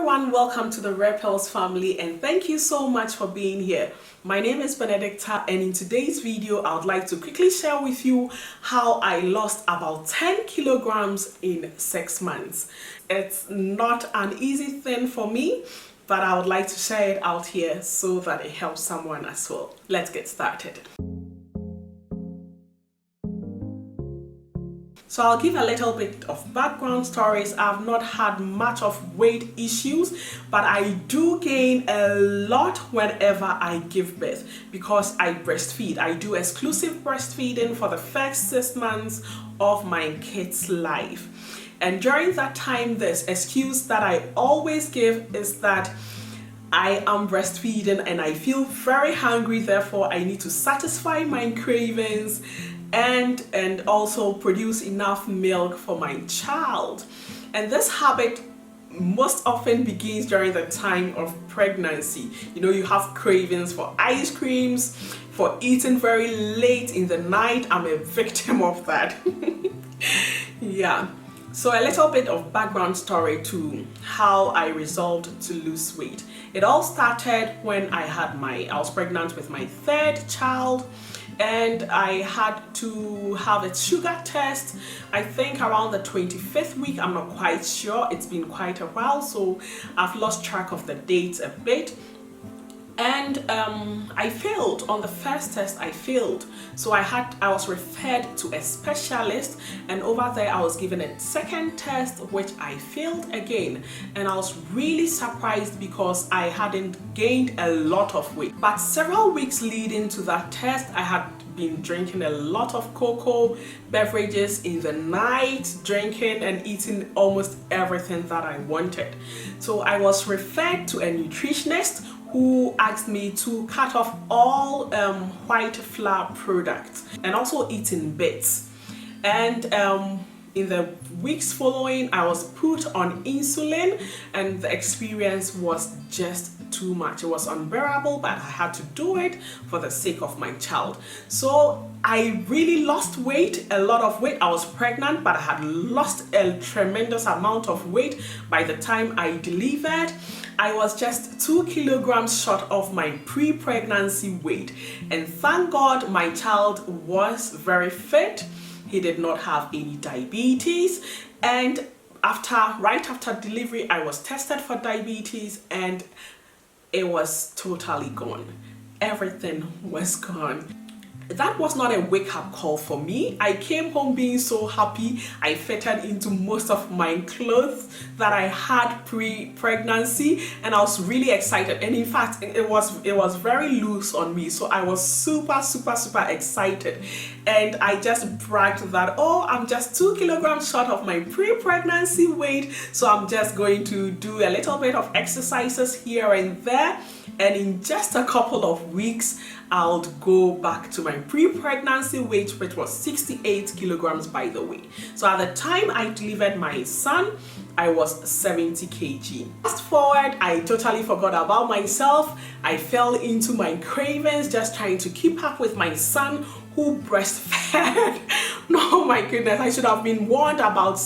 everyone, welcome to the Red Pills family and thank you so much for being here. My name is Benedicta and in today's video I would like to quickly share with you how I lost about 10 kilograms in 6 months. It's not an easy thing for me, but I would like to share it out here so that it helps someone as well. Let's get started. So I'll give a little bit of background stories. I've not had much of weight issues, but I do gain a lot whenever I give birth because I breastfeed. I do exclusive breastfeeding for the first 6 months of my kid's life. And during that time, this excuse that I always give is that I am breastfeeding and I feel very hungry, therefore I need to satisfy my cravings and also produce enough milk for my child. And this habit most often begins during the time of pregnancy. You know, you have cravings for ice creams, for eating very late in the night. I'm a victim of that. Yeah. So a little bit of background story to how I resolved to lose weight. It all started when I was pregnant with my third child, and I had to have a sugar test, I think around the 25th week. I'm not quite sure, it's been quite a while, so I've lost track of the dates a bit. And I failed on the first test. I failed, so I was referred to a specialist, and over there I was given a second test which I failed again, and I was really surprised because I hadn't gained a lot of weight. But several weeks leading to that test, I had been drinking a lot of cocoa beverages in the night, drinking and eating almost everything that I wanted. So I was referred to a nutritionist who asked me to cut off all white flour products and also eating bits. And in the weeks following, I was put on insulin, and the experience was just too much. It was unbearable, but I had to do it for the sake of my child. So I really lost weight, a lot of weight. I was pregnant, but I had lost a tremendous amount of weight by the time I delivered. I was just 2 kilograms short of my pre-pregnancy weight, and thank God my child was very fit. He did not have any diabetes, and right after delivery I was tested for diabetes and it was totally gone. Everything was gone. That was not a wake-up call for me. I came home being so happy. I fitted into most of my clothes that I had pre-pregnancy, and I was really excited. And in fact, it was very loose on me, so I was super excited. And I just bragged that, oh, I'm just 2 kilograms short of my pre-pregnancy weight, so I'm just going to do a little bit of exercises here and there, and in just a couple of weeks I'll go back to my pre-pregnancy weight, which was 68 kilograms, by the way. So at the time I delivered my son, I was 70 kg. Fast forward, I totally forgot about myself. I fell into my cravings, just trying to keep up with my son who breastfed. No, my goodness, I should have been warned about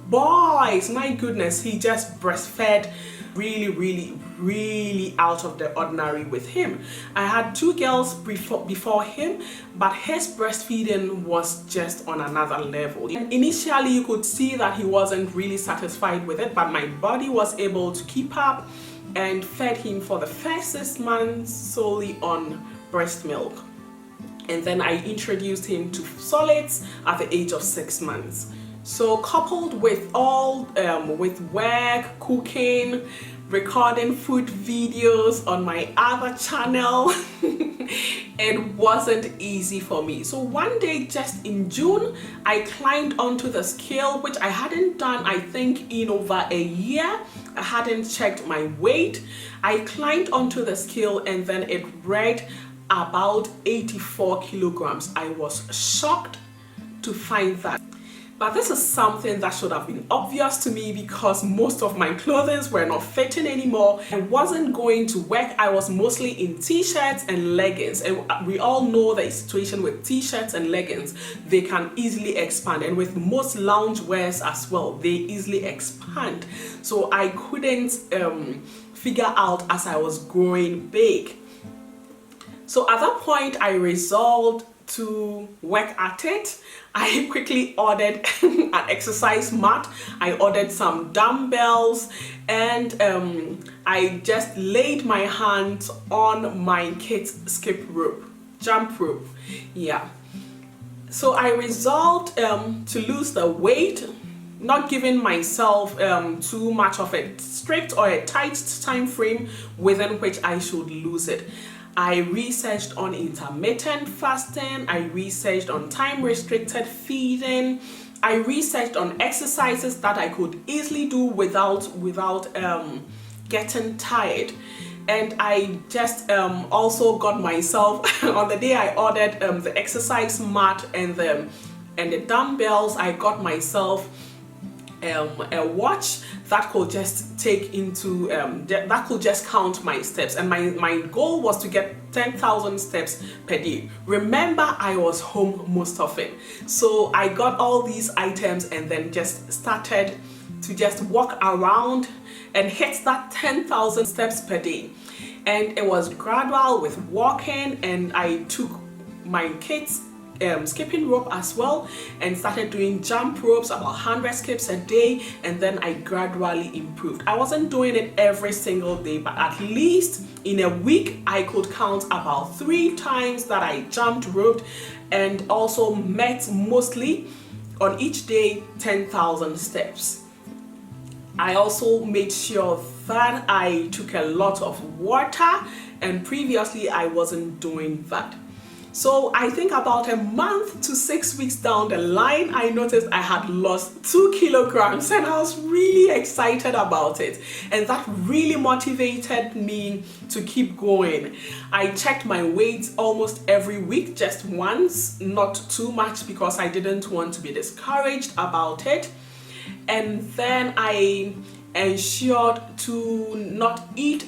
boys. My goodness, he just breastfed really out of the ordinary with him. I had 2 girls before him, but his breastfeeding was just on another level. And initially you could see that he wasn't really satisfied with it, but my body was able to keep up and fed him for the first 6 months solely on breast milk. And then I introduced him to solids at the age of 6 months. So coupled with all with work, cooking, recording food videos on my other channel, it wasn't easy for me. So one day, just in June, I climbed onto the scale, which I hadn't done, I think, in over a year. I hadn't checked my weight. I climbed onto the scale and then it read about 84 kilograms. I was shocked to find that. But this is something that should have been obvious to me because most of my clothing were not fitting anymore. I wasn't going to work. I was mostly in t-shirts and leggings. And we all know the situation with t-shirts and leggings. They can easily expand. And with most lounge wears as well, they easily expand. So I couldn't figure out as I was growing big. So at that point, I resolved to work at it. I quickly ordered an exercise mat. I ordered some dumbbells, and I just laid my hands on my kids' jump rope. Yeah. So I resolved to lose the weight, not giving myself too much of a strict or a tight time frame within which I should lose it. I researched on intermittent fasting, I researched on time restricted feeding, I researched on exercises that I could easily do without getting tired. And I just also got myself, on the day I ordered the exercise mat and the dumbbells, I got myself a watch that could just take into that could just count my steps, and my goal was to get 10,000 steps per day. Remember, I was home most of it, so I got all these items and then just started to just walk around and hit that 10,000 steps per day. And it was gradual with walking, and I took my kids skipping rope as well and started doing jump ropes, about 100 skips a day, and then I gradually improved. I wasn't doing it every single day, but at least in a week I could count about 3 times that I jumped rope, and also met mostly on each day 10,000 steps. I also made sure that I took a lot of water, and previously I wasn't doing that. So I think about a month to 6 weeks down the line, I noticed I had lost 2 kilograms, and I was really excited about it. And that really motivated me to keep going. I checked my weight almost every week, just once, not too much because I didn't want to be discouraged about it. And then I ensured to not eat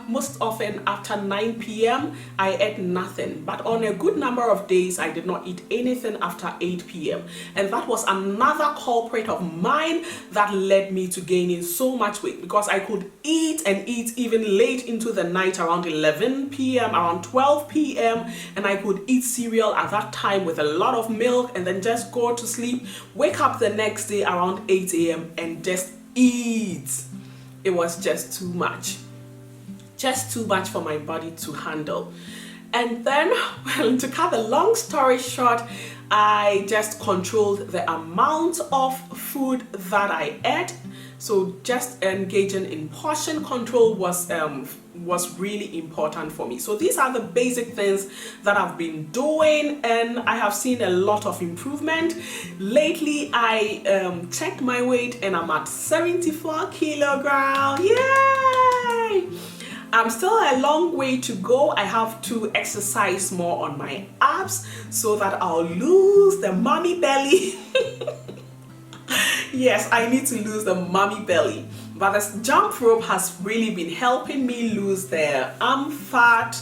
most often after 9 p.m. I ate nothing, but on a good number of days I did not eat anything after 8 p.m. and that was another culprit of mine that led me to gaining so much weight, because I could eat and eat even late into the night, around 11 p.m., around 12 p.m., and I could eat cereal at that time with a lot of milk and then just go to sleep, wake up the next day around 8 a.m. and just eat. It was just too much for my body to handle. And then, well, to cut the long story short, I just controlled the amount of food that I ate. So just engaging in portion control was really important for me. So these are the basic things that I've been doing, and I have seen a lot of improvement. Lately, I checked my weight and I'm at 74 kilograms. Yay! I'm still a long way to go. I have to exercise more on my abs so that I'll lose the mommy belly. Yes, I need to lose the mommy belly. But this jump rope has really been helping me lose the arm fat.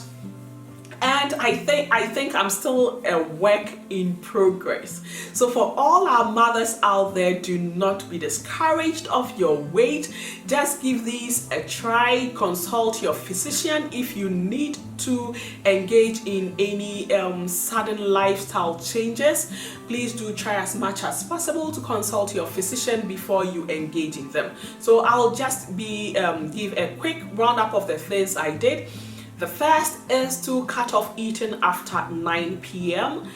And I think I'm still a work in progress. So for all our mothers out there, do not be discouraged of your weight. Just give these a try. Consult your physician if you need to engage in any sudden lifestyle changes. Please do try as much as possible to consult your physician before you engage in them. So I'll just give a quick roundup of the things I did. The first is to cut off eating after 9 p.m.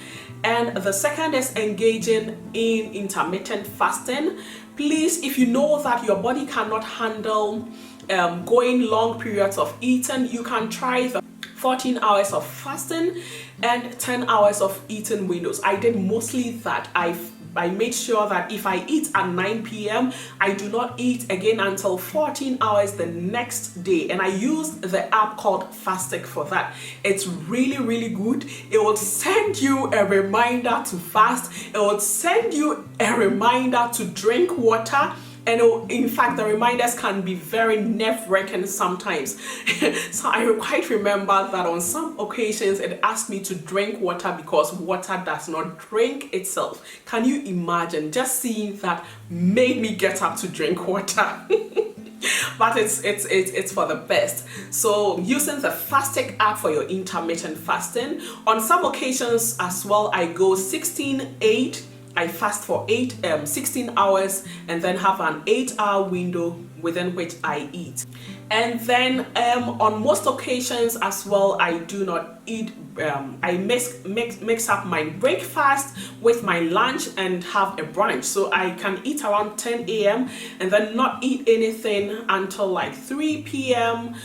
and the second is engaging in intermittent fasting. Please, if you know that your body cannot handle going long periods of eating, you can try the 14 hours of fasting and 10 hours of eating windows. I did mostly that. I I made sure that if I eat at 9 p.m., I do not eat again until 14 hours the next day. And I used the app called Flaxseed for that. It's really, really good. It will send you a reminder to fast. It will send you a reminder to drink water. And in fact, the reminders can be very nerve-wracking sometimes. So I quite remember that on some occasions it asked me to drink water because water does not drink itself. Can you imagine? Just seeing that made me get up to drink water. But it's for the best. So using the Flaxseed app for your intermittent fasting. On some occasions as well, I go 16-8. I fast for 16 hours and then have an 8-hour window within which I eat. And then on most occasions as well, I do not eat. I mix up my breakfast with my lunch and have a brunch. So I can eat around 10 a.m. and then not eat anything until like 3 p.m.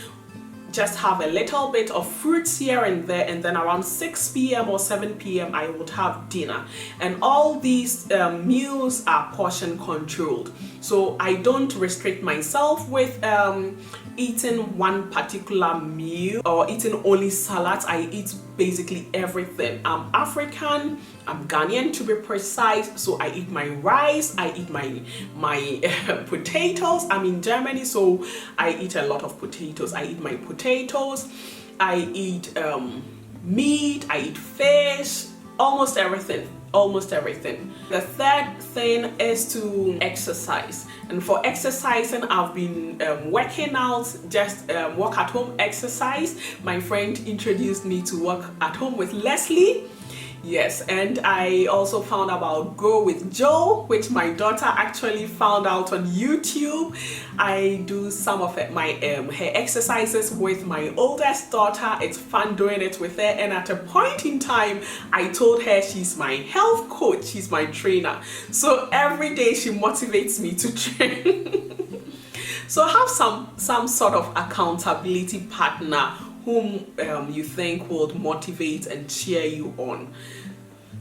Just have a little bit of fruits here and there, and then around 6 p.m. or 7 p.m. I would have dinner. And all these meals are portion controlled, so I don't restrict myself with eating one particular meal or eating only salads. I eat basically everything. I'm African, I'm Ghanaian to be precise, so I eat my rice, I eat my potatoes. I'm in Germany, so I eat a lot of potatoes. I eat my potatoes, I eat meat, I eat fish, almost everything. The third thing is to exercise. And for exercising, I've been working out, just walk at home exercise. My friend introduced me to work at home with Leslie. Yes, and I also found about Go with Joe, which my daughter actually found out on YouTube. I do some of it, her exercises with my oldest daughter. It's fun doing it with her, and at a point in time, I told her she's my health coach, she's my trainer. So every day she motivates me to train. So have some sort of accountability partner whom you think would motivate and cheer you on.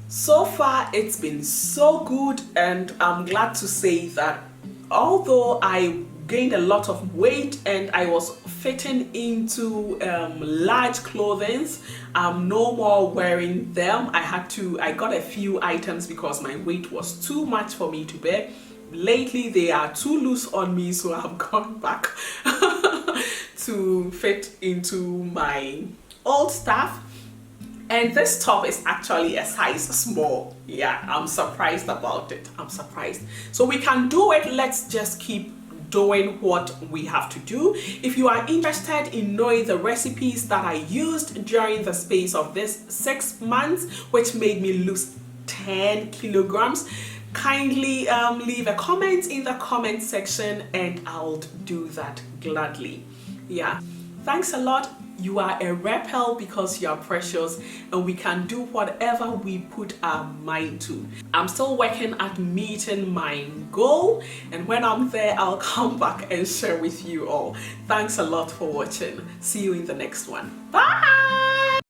So far it's been so good, and I'm glad to say that although I gained a lot of weight and I was fitting into large clothing, I'm no more wearing them. I got a few items because my weight was too much for me to bear. Lately they are too loose on me, so I've gone back to fit into my old stuff. And this top is actually a size small. Yeah, I'm surprised about it. I'm surprised. So we can do it. Let's just keep doing what we have to do. If you are interested in knowing the recipes that I used during the space of this 6 months, which made me lose 10 kilograms, kindly leave a comment in the comment section and I'll do that gladly. Yeah, thanks a lot. You are a rebel because you are precious, and we can do whatever we put our mind to. I'm still working at meeting my goal, and when I'm there, I'll come back and share with you all. Thanks a lot for watching. See you in the next one. Bye!